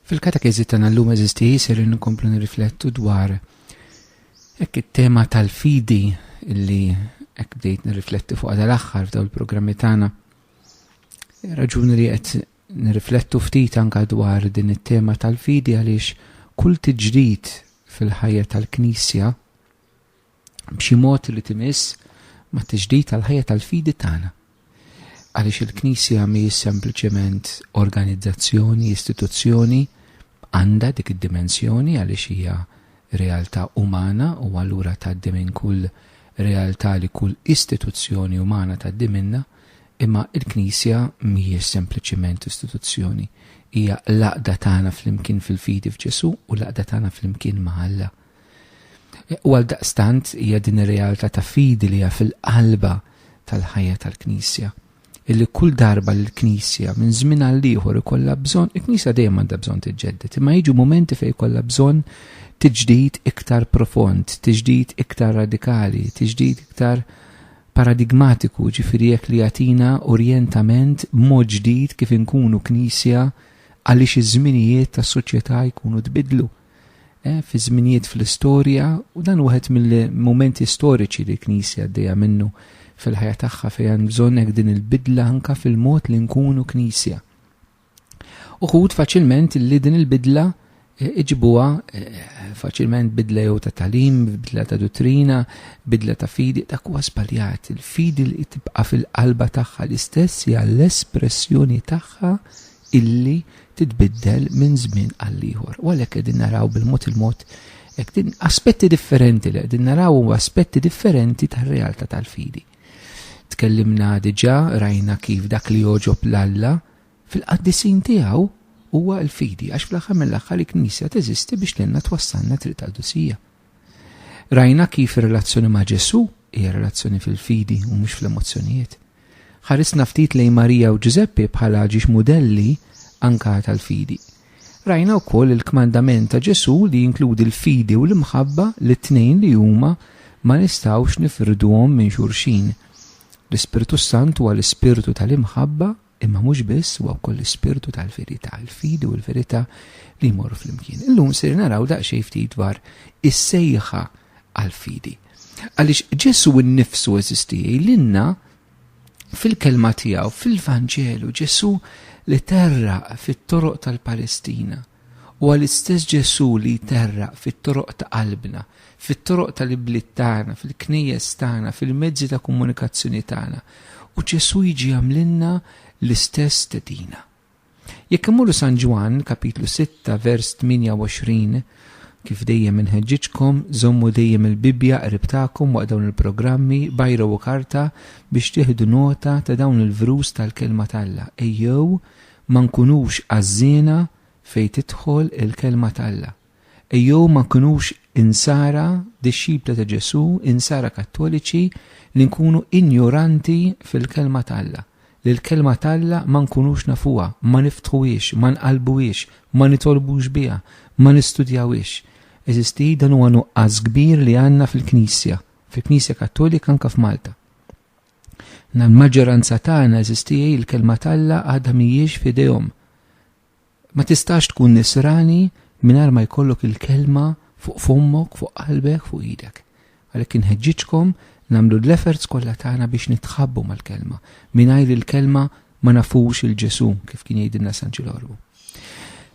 Fil-katekezi tagħna llum eżisti jisir inkomplu nirriflettu dwar hekk it-tema tal-fidi illi hekk bdejt nirrifletti fuq dal-aħħar f'dawn il-programmi tagħna. Raġuni li qed nirriflettu ftit anke dwar din it-tema tal-fidi għaliex kull tiġdid fil-ħajja tal-Knisja b'xi mod li timiss ma' tiġdid tal-ħajja tal-fidi tagħna. Għaliex il-Knisja mhijiex sempliċement organizzazzjoni, istituzzjoni, għandha dik id-dimensjoni għaliex hija realtà umana u allura tgħaddi minn kull realtà li kull istituzzjoni umana tgħaddi minnha, imma il-Knisja mhijiex sempliċement istituzzjoni, hija l-għaqda tagħna flimkien fil-fidi f'Ġesu u l-għaqda tagħna flimkien ma' Alla. U għaldaqstant hija din ir-realtà ta' fidi li hija fil-qalba tal-ħajja tal-Knisja. Illi kull darba l-Knisja minn żmien għal ieħor ikollha bżonn, il-Knisja dejjem għandha bżonn tiġġedded, imma jiġu momenti fejn ikollha bżonn tiġdid iktar profond, tiġdid iktar radikali, tiġdid iktar paradigmatiku, ġifieri jekk li jagħtina orjentament mod ġdid kif inkunu Knisja għaliex iż-żminijiet tas-soċjetà jkunu tbidlu. Fi żminijiet fl-istorja u dan wieħed mill-momenti storiċi li l-Knisja għaddejja minnu fil-ħajja tagħha fejn bżonn hekk din il-bidla anke fil-mod li nkunu Knisja. Uħud faċilment li din il-bidla iġibuha faċilment bidla jew ta' talim, bidla ta' dottrina, bidla ta' fidi, dak huwa żbaljat. Il-fidi li tibqa' fil-qalba tagħha l-istess hija l-espressjoni tagħha illi titbiddel minn żmien għal ieħor. U għalhekk qegħdin naraw bil-mod il-mod hekk din aspetti differenti li qegħdin naraw aspetti differenti tar-realtà tal-fidi. Tkellimna diġà rajna kif dak li joġob l-Alla fil-qaddisin tiegħu huwa l-fidi għax fl-aħħar mill-aħħar il-Knisja teżisti biex lilna twassalna triq tal-Dusija. Rajna kif ir-relazzjoni ma' Ġesu hija relazzjoni fil-fidi u mhux fl-emozzjonijiet. Ħarisna ftit lejn Marija u Giuseppe bħala ġiex modelli anke tal-fidi. Rajna wkoll il-kmandament ta' Ġesu li jinkludi l-fidi u l-imħabba l-tnejn li huma ma nistgħux nifirduhom minn xulxin. L-Ispiritu Sant huwa l-Ispiritu tal-imħabba imma mhux biss huwa wkoll l-Ispiritu tal-verità, il-fidi u l-verità li jmorru flimkien. Illum ser naraw daqsxejn ftit dwar is-sejħa għall-fidi. Għaliex Ġesu nnifsu eżisti lilna fil-kelma tiegħu fil-Vanġelu, Ġesu li terraq fit-toroq tal-Palestina u għall-istess Ġesu li terraq fit-toroq ta' qalbna, fit-toroq tal-ibliet tagħna, fil-knejjes tagħna, fil-mezzi ta' komunikazzjoni tagħna. U Ġesu jiġi għamlilna l-istess tedina. Jekk immorru San Ġwan, kapitlu 6, vers 28, kif dejjem inħeġġiġkom, żommu dejjem il-Bibja qrib tagħkom waqt dawn il-programmi bajra u karta biex tieħdu nota ta' dawn il-vrus tal-kelma tal-Alla. Ejjew ma nkunux għażiena fejn tidħol il-kelma tal-Alla. Ejjew ma nkunux insara dixxipla ta' Ġesu, insara kattoliċi li nkunu ignoranti fil-kelma tal-Alla. Li l-kelma tal-Alla ma nkunux nafuha, ma niftħuhiex, ma nqalbuhiex, ma nitolbux biha, ma nistudjawhiex. Eżisti dan huwa nuqqas kbir li għandna fil-Knisja, fil-Knisja Kattolika anke f'Malta. L-maġġoranza tagħna eżisti l-kelma tal-Alla għadha mhijiex f'idejhom. Ma tistax tkun nisrani mingħajr ma jkollok il-kelma fuq fommok, fuq qalbek, fuq idek. Għalhekk inħeġġiġkom nagħmlu l-efforts kollha tagħna biex nitħabbu mal-kelma. Mingħajr il-kelma ma nafux il-Ġesu kif kien jgħidilna San Ġilorbu.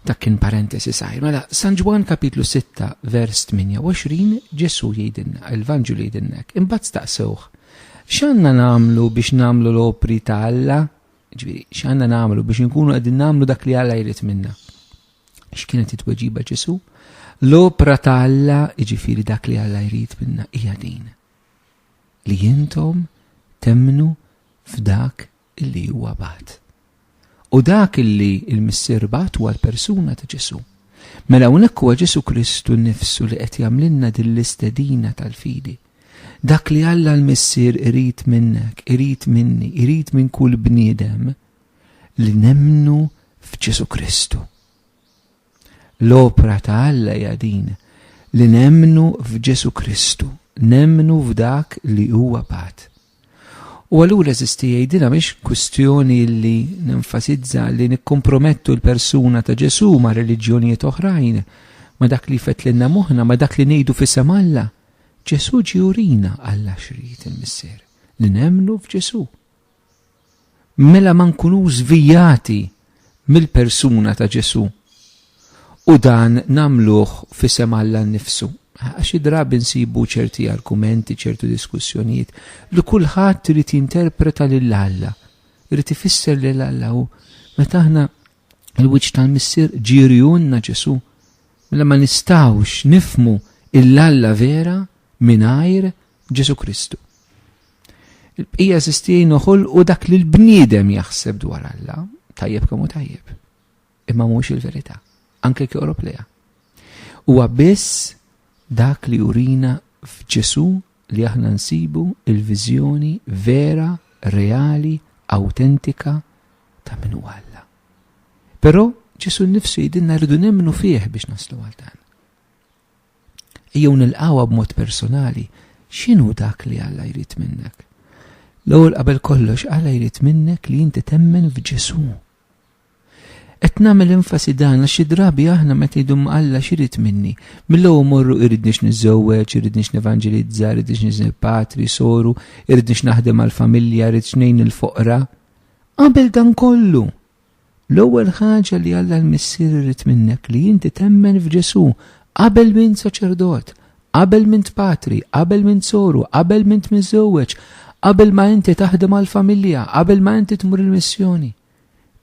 Dak kien parentesi sajr. Mela San Ġwan kapitlu 6 vers 28 Ġesu jgħidilna, il-Vanġelu jgħidilna hekk. Imbagħad staqsewh. X'għandna nagħmlu biex nagħmlu l-opri ta' Alla? Ġifieri, x'għandna nagħmlu biex inkunu qegħdin nagħmlu dak li Alla jrid minna? X'kienet it-tweġiba Ġesu? L-opra ta' Alla, jiġifieri dak li Alla jrid minna hija din. Li intom temmnu f'dak illi huwa bagħat. U dak illi il-Missier bagħat huwa l-persuna ta' Ġesu. Mela hawnhekk huwa Ġesu Kristu nnifsu li qed jagħmlilna din l-istedina tal-fidi. Dak li Alla l-Missier irid minnek, irid minni, irid minn kull bniedem li nemmnu f'Ġesu Kristu. L-opra ta' Alla hija din li nemmnu f'Ġesu Kristu, nemmnu f'dak li huwa bagħat. U allura eżisti jgħidilha mhix kwistjoni li nenfasizza li nikkompromettu l-persuna ta' Ġesu ma' reliġjonijiet oħrajn, ma' dak li fetlilna moħħna, ma' dak li ngħidu f'isem Alla. Ġesu ġiurina Alla xrid il-missier li nemmnu f'Ġesu. Mela ma nkunu żvijati mill-persuna ta' Ġesu u dan namluh f'isem Alla nnifsu. Għaxi drabi nsibu ċerti argumenti, ċertu diskussjonijiet li kulħadd irid jinterpreta lil Alla, irid ifisser lil Alla u meta aħna il-wiċċ tal-missier ġirjunna Ġesu, mela ma nistgħux nifmu il-Alla vera mingħajr Ġesu Kristu. Il-bqija sistien noħolqu dak li l-bniedem jaħseb dwar Alla, tajjeb kemm hu tajjeb, imma mhux il-verità, anke kjoqrob leha. Huwa biss dak li jurina f'Ġesu li aħna nsibu il-viżjoni vera, reali, autentika ta' min huwa Alla. Però Ġesu nnifsu jidilna rridu nemmnu fih biex naslu għal dan. Ejjew nilqgħuha b'mod personali x'inhu dak li Alla jrid minnek. L-ewwel qabel kollox Alla jrid minnek li inti temmen f'Ġesu. Qed nagħmel enfasi dan għax xi drabi aħna meta jgħidu Alla x'irid minni. Mill-ewwel morru iridniex niżżewweġ, iridniex nevanġelizza, iridniex niżel patri, soru, iridniex naħdem għall-familja, iridx ngħin il-foqra. Qabel dan kollu, l-ewwel ħaġa li Alla l-missier irid minnek li inti temmen f'Ġesu qabel minn saċerdot, qabel minn patri, qabel minn soru, qabel minn miżżewweġ, qabel ma inti taħdem għall-familja, qabel ma inti tmur il-missjoni.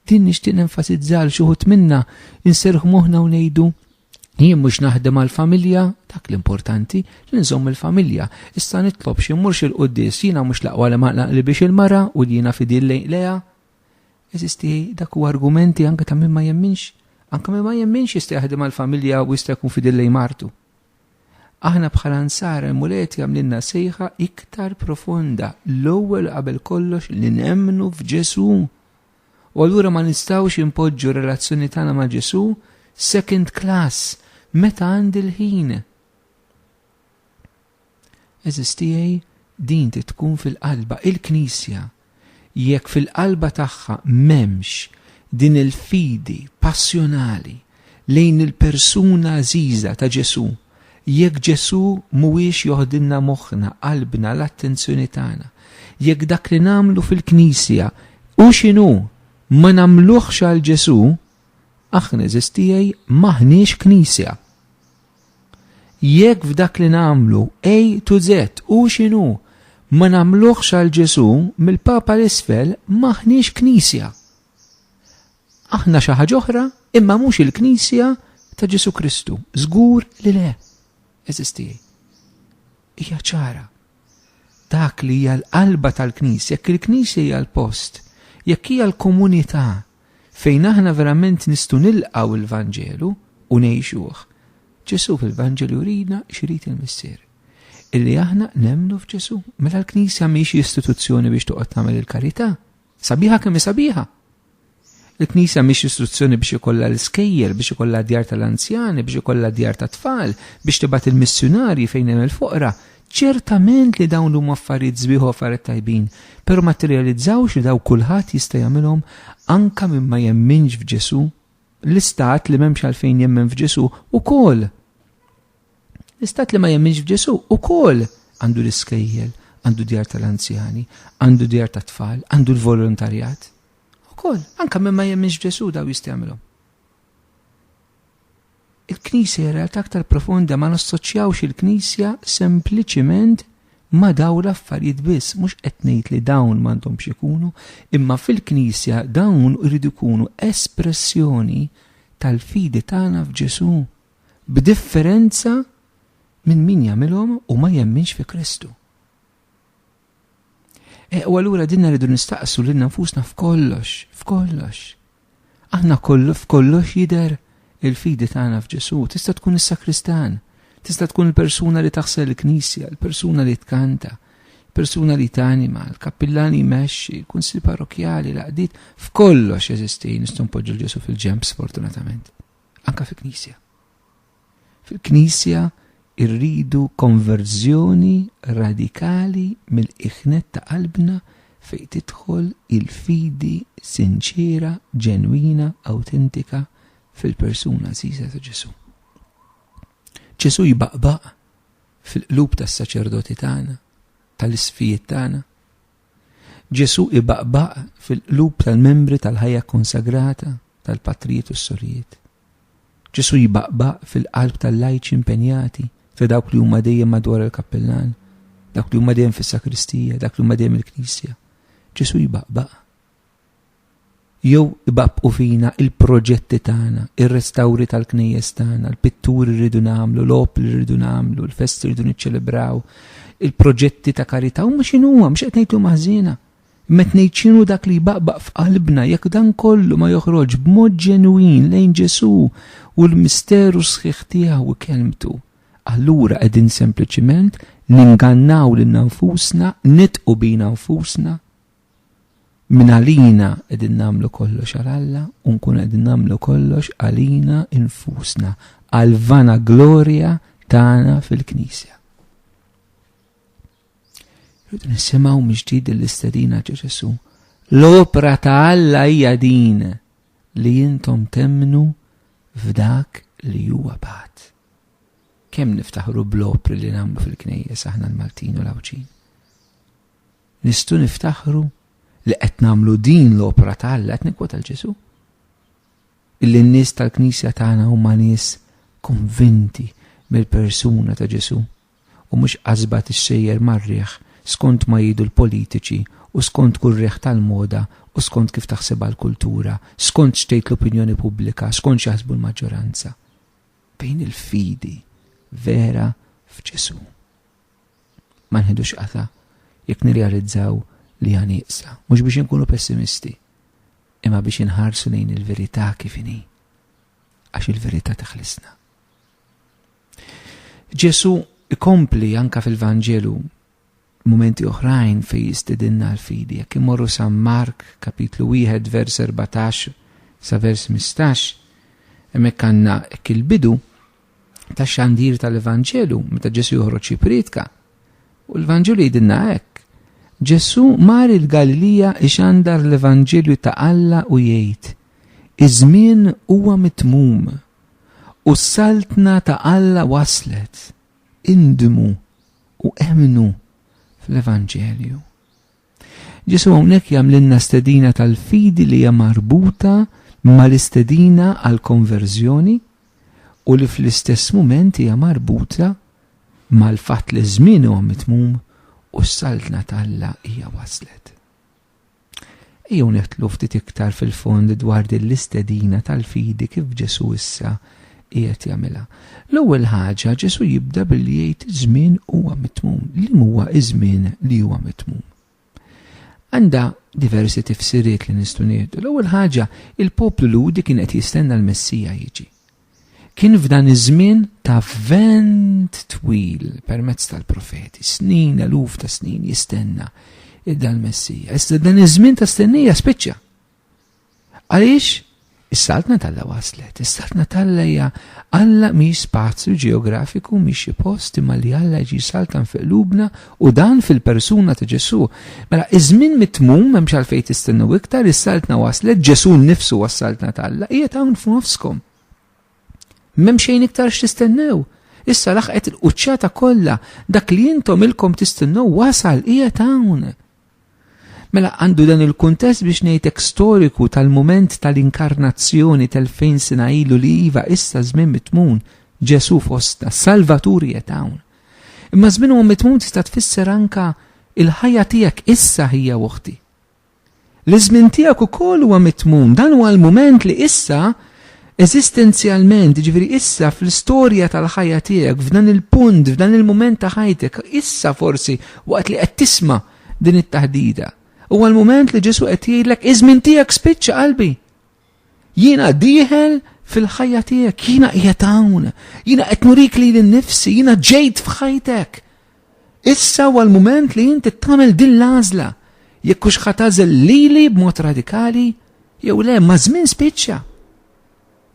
Din nixtieq nenfasizzar xi wħud minna inserħu moħħna u ngħidu jien mhux naħdem għall-familja, dak l-importanti li nżomm il-familja. Issa nitlob xi mmurx il-quddies jiena mhux laqwa li ma naqli biex il-mara u li jiena fidil lejha. Eżisti dak huwa argumenti anke ta' min ma jemminx. Anke min ma jemminx jista' jaħdem għall-familja u jista' jkun fidil lejn martu. Aħna bħala nsara l-muleti għamlilna sejħa iktar profonda l-ewwel qabel kollox li nemmnu f'Ġesu. U allura ma nistgħux impoġġu relazzjoni tagħna ma' Ġesu second class meta għandi l-ħin. Eżistijaj din tkun fil-qalba il-Knisja jekk fil-qalba tagħha m'hemmx din il-fidi passjonali lejn il-persuna żiża ta' Ġesu, jekk Ġesu mhuwiex joħdilna moħħna, qalbna, l-attenzjoni tagħna, jekk dak li nagħmlu fil-Knisja u x'inhu ma nagħmluhx għal Ġesu, aħna eżistijaj maħniex Knisja. Jekk f'dak li nagħmlu A to Z u x'inhu ma nagħmluhx għal Ġesu mill-Papa l-isfel maħniex Knisja. Aħna xi ħaġa oħra imma mhux il-Knisja ta' Ġesu Kristu. Żgur li le. Eżistijaj. Hija ċara. Dak li hija l-qalba tal-Knisja, jekk il-Knisja hija l-post, jekk hija l-komunità fejn aħna verament nistgħu nilqgħu l-Vanġelu u ngħixuh. Ġesu fil-Vanġelu jurina x'irid il-missier. Illi aħna nemmnu f'Ġesu. Mela l-Knisja mhix istituzzjoni biex toqgħod tagħmel il-karità. Sabiħa kemm sabiħa. Il-Knisja mhix istituzzjoni biex ikollha l-iskejjel, biex ikollha djar tal-anzjani, biex ikollha djar ta' tfal, biex tibgħat il-missjonarji fejn hemm il-foqra. Ċertament li dawn huma affarijiet sbieħ u affarijiet tajbin, però ma tirrealizzawx li daw kulħadd jista' jagħmilhom anke min ma jemminx f'Ġesu. L-istat li m'hemmx għalfejn jemmen f'Ġesu ukoll. L-istat li ma jemminx f'Ġesu ukoll għandu l-iskejjel, għandu djar tal-anzjani, għandu djar tat-tfal, għandu l-volontarjat. Ukoll, anke min ma jemminx f'Ġesu daw jista' jagħmilhom. Il-Knisja hija realtà aktar profonda, ma nassoċjawx il-Knisja sempliċiment ma dawn l-affarijiet biss, mhux qed ngħid li dawn m'għandhomx ikunu, imma fil-Knisja dawn iridu jkunu espressjoni tal-fidi tagħna f'Ġesu, b'differenza minn min jagħmilhom u ma jemminx fi Kristu. U allura dinna rridu nistaqsu lil nfusna f'kollox. Aħna f'kollox jidher il-fidi tagħna f'Ġesu. Tista' tkun is-sakristan, tista' tkun il-persuna li taħsel il-Knisja, il-persuna li tkanta, il-persuna li tanima, il-kappillan jmexxi, il-kunsil parrokjali, l-qdiet, f'kollox jeżisti nistgħu npoġġu l-Ġesu fil-ġemp sfortunatament. Anke fil-Knisja. Fil-Knisja irridu konverżjoni radikali mill-iħnet ta' qalbna fejn tidħol il-fidi sinċira, ġenwina, awtentika fil-persuna żgħira ta' Ġesu. Ġesu jibaqbaq fil-qlub tas-saċerdoti tagħna, tal-isfijiet tagħna. Ġesu ibaqbaq fil-qlub tal-membri tal-ħajja konsagrata, tal-patrijiet u s-sorijiet. Ġesu jibaqbaq fil-qalb tal-lajċi impenjati, ta' dawk li huma dejjem madwar il-kappellan, dawk li huma dejjem fis-sakristija, dawk li huma dejjem il-Knisja. Ġesu jibaqbaq. Jew ibaqbqu fina il-proġetti tagħna, ir-restawri tal-knejjes tagħna, l-pitturi rridu nagħmlu, l-opri rridu nagħmlu, l-festi rridu niċċelebraw, il-proġetti ta' karità huma x'inhuwa, mhux qed ngħidlu maħżina. Met ngħid dak li jbaqbaq f'qalbna jekk dan kollu ma joħroġ b'mod ġenwin lejn Ġesu u l-misteru sħiħ tiegħu u kelmtu. Allura qegħdin sempliċiment ningannaw lil nfusna, nitqu bina nfusna, minn għalina qegħdin nagħmlu kollox għal Alla u nkun qegħdin nagħmlu kollox għalina infusna, għal vana glorja tagħna fil-Knisja. Rridu nisimgħu miġdid l-istedina Ġesu. L-opra ta' Alla hija din li intom temmnu f'dak li huwa bagħad. Kemm niftaħru bl-opri li nagħmlu fil-knejjes aħna l-Maltin u l-Awċin. Nistgħu niftaħru li qed nagħmlu din l-opra ta' Alla qed nikwota l-Ġesu. Illi n-nies tal-Knisja tagħna huma nies konvinti mill-persuna ta' Ġesu u mhux qasbat ix-xejjer mar-riħ skont ma jgħidu l-politiċi u skont kull riħ tal-moda u skont kif taħsebha l-kultura, skont xtejt l-opinjoni pubblika, skont x'jaħsbu l-maġġoranza. Bejn il-fidi vera f'Ġesu. Ma nħidux qata jekk nirrealizzaw li hija nieqsa, mhux biex inkunu pessimisti, imma biex inħarsu lejn il-verità kif inhi, għax il-verità teħlisna. Ġesu ikompli anka fil-Vanġelu momenti oħrajn fej jistedinna l-fidi. Jekk imorru sa Mark kapitlu 1 vers 14 sa vers 15, hemmhekk għandna hekk il-bidu tax xandir tal-Evanġelu meta Ġesu joħroġ jipriedka. U l-Evanġelu jgħidilna hekk. Ġesu mar il-Galilija ixandar l-Evanġelju ta' Alla u jgħid: iż-żmien huwa mitmum u s-saltna ta' Alla waslet. Indmu u emnu fl-Evanġelju. Ġesu hawnhekk jagħmlilna stedina tal-fidi li hija marbuta mal-istedina għall-konverżjoni u li fl-istess mument hija marbuta mal-fatt li żmien huwa mitmum u s-saltna tal-Alla hija waslet. Ejjew neħtlu ftit iktar fil-fond dwar din l-istedina tal-fidi kif Ġesu issa qiegħed jagħmilha. L-ewwel ħaġa Ġesu jibda billi jgħid iż-żmien huwa mitmum. Li huwa iż-żmien li huwa mitmum? Għandha diversi tifsiriet li nistgħu ngħidu. L-ewwel ħaġa il-poplu Ludi kien qed jistenna l-Messija jiġi. Kien f'dan iż-żmien ta' vent twil permezz tal-profeti, snin, eluf ta' snin jistenna id-dan Messija. Issa dan iż-żmien ta' stennija spiċċa. Għaliex? Is-saltna tal-Alla waslet. Is-saltna tal-Alla hija Alla mhix spazju ġeografiku mhix xi post imma li Alla jiġi saltan fi qlubna u dan fil-persuna ta' Ġesu. Mela iż-żmien mitmum m'hemmx għalfejn tistennew iktar, is-saltna waslet, Ġesu nnifsu was-saltna tal-Alla qiegħed hawn f'nofskom. M'hemm xejn iktar x'tistennew. Issa laħqet il-quċċata kollha dak li intom ilkom tistennew wasal qiegħed hawn. Mela għandu dan il-kuntest biex ngħidlek storiku tal-mument tal-inkarnazzjoni tal-fejn sena ilu li iva issa żmien mitmun Ġesu fostna, Salvatur qiegħed hawn. Imma żmien huwa mitmun tista' tfisser anke il-ħajja tiegħek issa hija waqti. L-iżmien tiegħek ukoll huwa mitmun, dan huwa l-mument li issa eżistenzjalment, ġifieri issa fl-istorja tal-ħajja tiegħek, f'dan il-punt, f'dan il-mument ta' ħajtek, issa forsi waqt li qed tisma' din it-taħdida. Huwa l-mument li Ġesu qed jgħidlek iż-żmien tiegħek spiċċa qalbi. Jiena dieħel fil-ħajja tiegħek, jiena qiegħed hawn, jiena qed nurik lili nnifsi, jiena ġejt f'ħajtek. Issa huwa l-mument li inti tagħmel din l-għażla. Jekk hux ħatażel lili b'mod radikali, jew le ma' żmien spiċċa.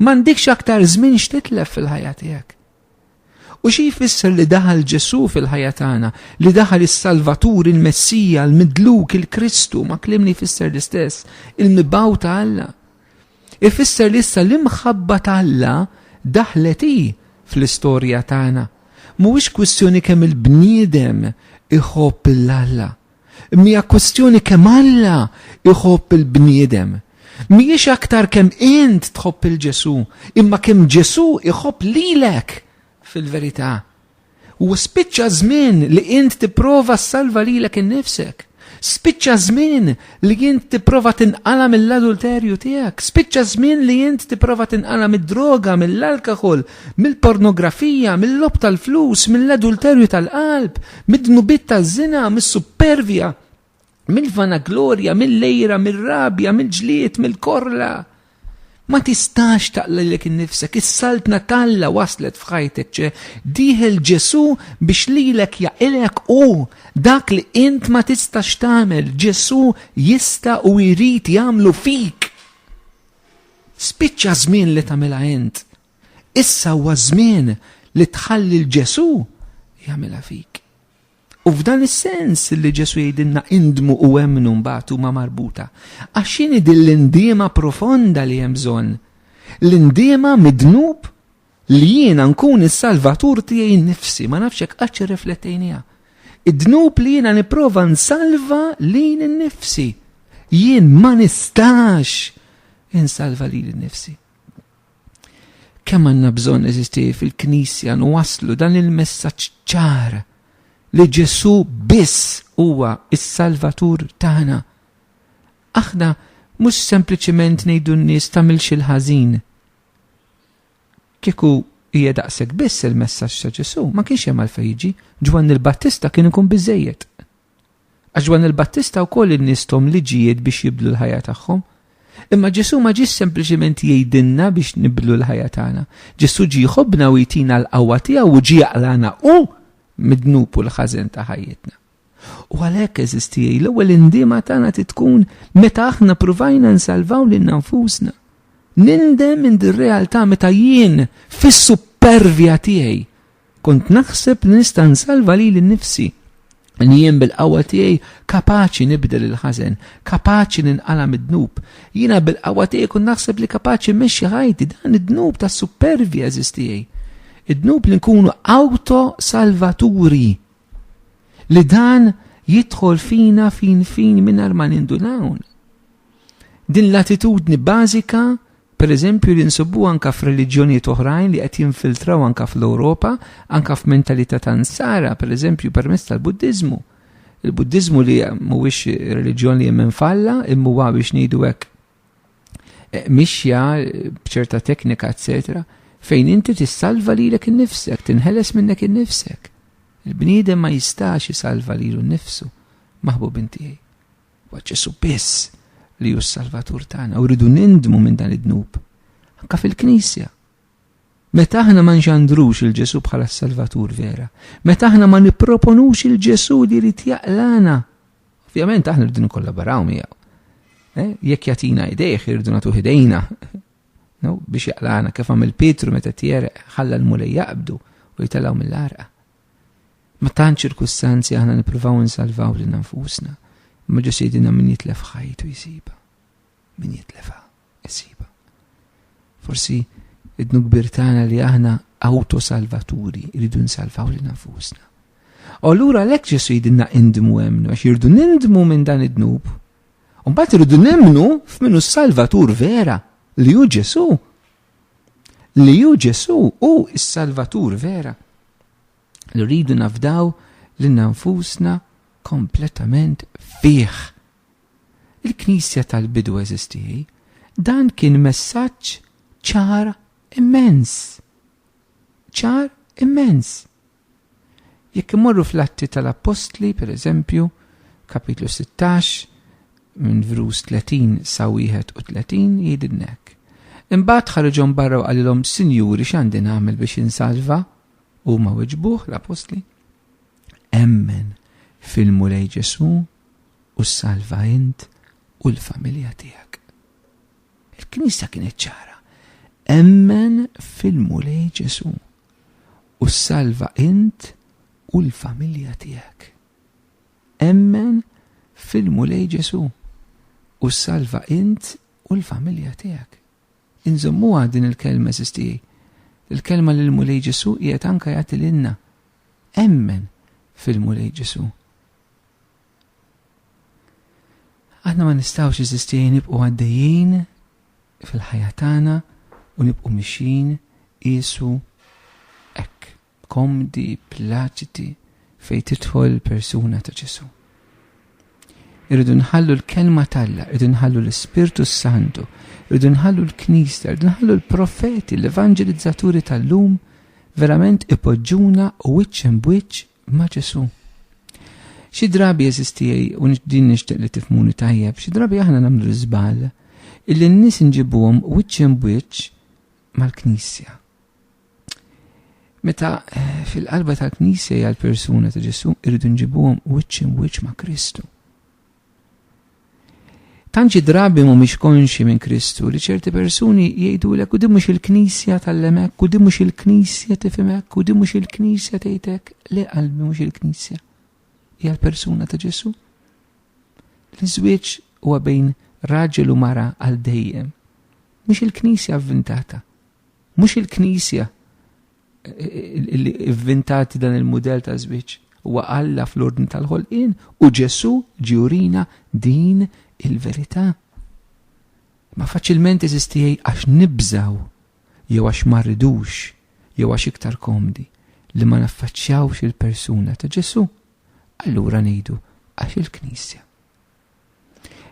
M'għandekx aktar żmien x'titlef fil-ħajja tiegħek. U xi jfisser li daħal Ġesu fil-ħajja tagħna, li daħal is-Salvatur, il-Messija, il-Midluk, il-Kristu, ma klimni jfisser l-istess, il-mibaw ta' Alla. Ifisser li issa l-imħabba ta' Alla daħlet fl-istorja tagħna. Mhuwiex kwistjoni kemm il-bniedem iħobb l-Alla. Mija kwistjoni kemm Alla iħobb il-bniedem. Mhijiex aktar kemm int tħobb il-Ġesu, imma kemm Ġesu iħobb lilek fil-verità. U spiċċa żmien li int tipprova ssalva lilek innifsek. Spiċċa żmien li int tipprova tinqala mill-adulterju tiegħek. Spiċċa żmien li int tipprova tinqala mid-droga, mill-alkohol, mill-pornografija, mill-lob tal-flus, mill-adulterju tal-qalb, mid-dnubiet taż-żina, mis-supervja, mill-vanaglorja, mill-lejra, mill-rabja, mill-ġlied, mill-korla. Ma tistax taqlilek innifsek, is-saltna talla waslet f'ħajtek ċe diħel Ġesu biex lilek jaqilek u dak li int ma tistax tagħmel, Ġesu jista' u jrid jagħmlu fik. Spiċċa żmien li tagħmilha int. Issa huwa żmien li tħalli l-Ġesu jagħmilha fik. U f'dan is-sens li Ġesu jgħidilna indmu u emnu mbagħad huma marbuta. Għax x'inhi din l-indiema profonda li hemm bżonn. L-indiema midnub li jiena nkun is-salvatur tiegħi nnifsi, ma nafx hekk qatt irriflettejniha. Id-dnub li jiena nipprova nsalva lil innifsi. Jien ma nistax insalva lil innifsi. Kemm għandna bżonn eżisti fil-Knisja nwasslu dan il-messaġġ ċar li Ġesu biss huwa is-Salvatur tagħna. Aħna mhux sempliċement ngħidu n-nies tagħmilx il-ħażin. Kieku hija daqshekk biss il-messaġġ ta' Ġesu, ma kienx hemm għalfejn jiġi. Ġwan il-Battista kien ikun biżejjed. Għax Ġwan il-Battista wkoll innisthom liġijiet biex jibdlu l-ħajja tagħhom. Imma Ġesu ma ġiex sempliċement jgħidilna biex nibdlu l-ħajja tagħna. Ġesu ġie jħobbna u jtina l-qawwa tiegħu u ġie jaqlana midnupu l-ħażen ta' ħajjitna. U għalhekk eżisti l-ewwel indiema tagħna tkun meta aħna pruvajna nsalvaw lil nfusna. Nindem minn dir-realtà meta jien fis-supervja tiegħi kont naħseb nista' nsalva lili nnifsi. Jien bil-qawwa tiegħi kapaċi nibdel il-ħażen, kapaċi ninqala mid-dnub. Jiena bil-qawwa tiegħi kun naħseb li kapaċi mmexxi ħajti dan id-dnub tas-supervja eżistijej. Id-dnub li nkunu auto-salvaturi. Li dan jidħol fina fin mingħajr ma nindunawn. Din l-attitudni bażika, per eżempju, li nsibuha anke f'reliġjonijiet oħrajn li qed jinfiltraw anke fl-Ewropa, anke f'mentalità tansara, per eżempju permezz tal-Buddiżmu. Il-Buddiżmu li mhuwiex reliġjon li hemm infalla, imma huwa biex ngħidu hekk mixja b'ċerta teknika, eccetera, fejn inti tissalva lilek innifsek, tinħeles minnek innifsek. Il-bniedem ma jistax jisalva lilu nnifsu, maħbub intijaj. Ġesu biss li hu s-Salvatur tagħna u rridu nindmu minn dan id-dnub. Anke fil-Knisja. Meta aħna ma nġandrux il-Ġesu bħala s-Salvatur vera, meta aħna ma nipproponux il-Ġesu li jrid jaqlana, ovvjament aħna rridu nkollaboraw miegħu. Jekk jagħtina idejh irridu nagħtu ħidejna. Biex jaqlana kif għamil Petru meta tjereq ħalla l-mulej jaqbdu u jitalaw mill-arqa. Ma tant ċirkustanzi aħna nippruvaw nsalvaw lil nfusna. Ma Ġesu jgħidilna min jitlef ħajtu jsiba. Min jitlefha jsiba. Forsi id-nukbir tagħna li aħna autosalvaturi jridu nsalvaw lil nfusna. U allura għalhekk Ġesu jgħidilna indmu hemmnu għax jirdu nindmu minn dan id-dnub. U mbagħad irridu nemmnu f'minnu s-Salvatur vera. Li hu Ġesu. Li hu Ġesu hu s-Salvatur vera. Li rridu nafdaw lil nfusna kompletament fih. Il-Knisja tal-bidu eżistijaj, dan kien messaġġ ċar immens. Ċar immens. Jekk imorru fl-Atti tal-Apostli, per eżempju, kapitlu 16, minn vrus 30 sa 31 jgħidilnek. Imbagħad ħarġhom barra u qalilhom Sinjuri x'għandi nagħmel biex insalva huma weġbuh l-Apostli. Emmen fil-mulej Ġesu u ssalva int u l-familja tiegħek. Il-Knisja kienet ċara. Emmen fil-mulej Ġesu u u salva int u l-familja tiegħek. Emmen fil-mulej Ġesu u salva int u l-familja tiegħek. Inżommuha din il-kelma sistijaj. Il-kelma l-mulej Ġesu qiegħed anke jagħti lilna. Emmen fil-mulej Ġesu. Aħna ma nistgħux sistijaj nibqgħu għaddejjin fil-ħajja tagħna u nibqgħu mixin qisu hekk komdi, plaċiti fejn tidħol persuna ta' Ġesu. Irridu nħallu l-kelma talla, irridu nħallu l-Ispirtu Santu, irridu nħallu l-Knisja, irridu nħallu l-profeti, l-evangelizzaturi tal-lum, verament ipoġġuna u wiċċen b'wiċċ ma' Ġesu. Xi drabi jeżistijaj, u din nixtieq li tifhmuni tajjeb, xi drabi aħna nagħmlu l-żball illi n-nies inġibuhom wiċċen b'wiċċ mal-Knisja. Meta fil-qalba tal-Knisja hija l-persuna ta' Ġesu, irridu nġibuhom wiċċen b'wiċċ ma' Kristu. Tanċi drabi mhumiex konxi minn Kristu li ċerti persuni jgħidulek u din mhux il-Knisja tal-lemek, u din mhux il-Knisja tifhimek, u din mhux il-Knisja tgħidlek. Le qalbi mhux il-Knisja. Hija l-persuna ta' Ġesu. L-iżwieġ huwa bejn raġel u mara għal dejjem. Mhux il-Knisja avvintata. Mhux il-Knisja li inventati dan il-mudell ta' żwieġ. Huwa Alla fl-ordni tal-ħolqien u Ġesu ġurina din il-verità. Ma faċilment eżistijaj għax nibżaw, jew għax ma rridux, jew għax iktar komdi, li ma naffaċċjawx il-persuna ta' Ġesu. Allura ngħidu għax il-Knisja.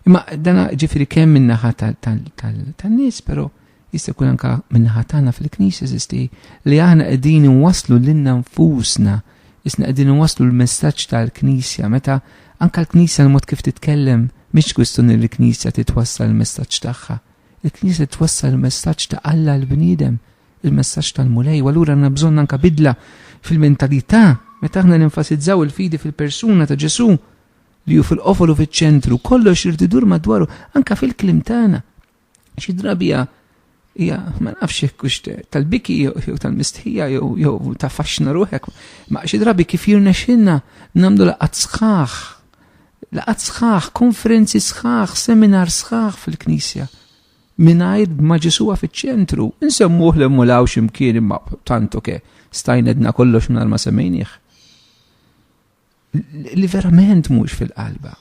Imma dana ġifieri kemm min-naħa tan-nies, però jista' jkun anke min-naħa tagħna fil-Knisja eżistij li aħna qegħdin inwasslu lilna nfusna, isna qegħdin inwasslu l-messaġġ tal-Knisja meta anke l-Knisja l-mod kif titkellem mhix kwistjoni li l-Knisja titwassal il-messaġġ tagħha. Il-Knisja twassal il-messaġġ ta' Alla l-bniedem, il-messaġġ tal-mulej, u allura għandna bżonn anke bidla fil-mentalità meta aħna nenfasizzaw il-fidi fil-persuna ta' Ġesu li hu fil-qofol u fiċ-ċentru, kollox irid idur madwaru anke fil-kliem tagħna. Xi drabi hija ma nafx hekk tal-biki jew tal-mistħija jew ta' faxxna ruħek, ma xi drabi kif jirnexxilna nagħmlu laqgħat sħaħ, konferenzi sħaħ, seminar sħaħ fil-Knisja. Mingħajr ma Ġesuha fiċ-ċentru, insemmuh l-emmulaw x'imkien imma tantu ke stajnedna kollox mingħajr ma semmejnieh. Li verament mhux fil-qalba.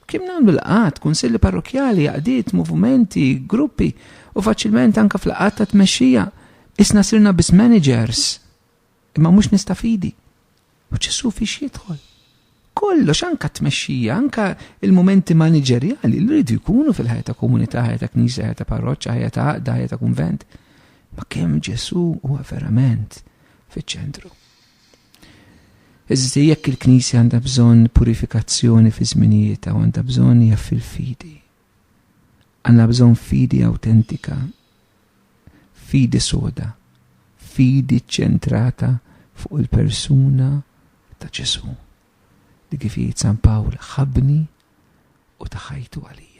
Kim nagħmlu laqgħat, kunsilli parrokjali, għaqdiet, movimenti, gruppi, u faċilment anke fl-laqgħat ta' tmexxija isna sirna bis managers, imma mhux nistafidi. U Ġesu fiex jidħol. Kollox anke tmexxija, anke il-momenti maniġerjali li rridu jkunu fil-ħajja ta' komunità, ħajja ta' knisja, ħajja ta' parroċċa, ħajja ta' għaqda, ħajja ta' kunvent. Ma kemm Ġesu huwa verament fiċ-ċentru. Iżda jekk il-Knisja għandha bżonn purifikazzjoni fi żminijiet u għandha bżonn hija fil-fidi. Għandha bżonn fidi awtentika, fidi soda, fidi ċentrata fuq il-persuna ta' Ġesu. Li kif jgħid San Pawl ħabni u taħħajtu għali.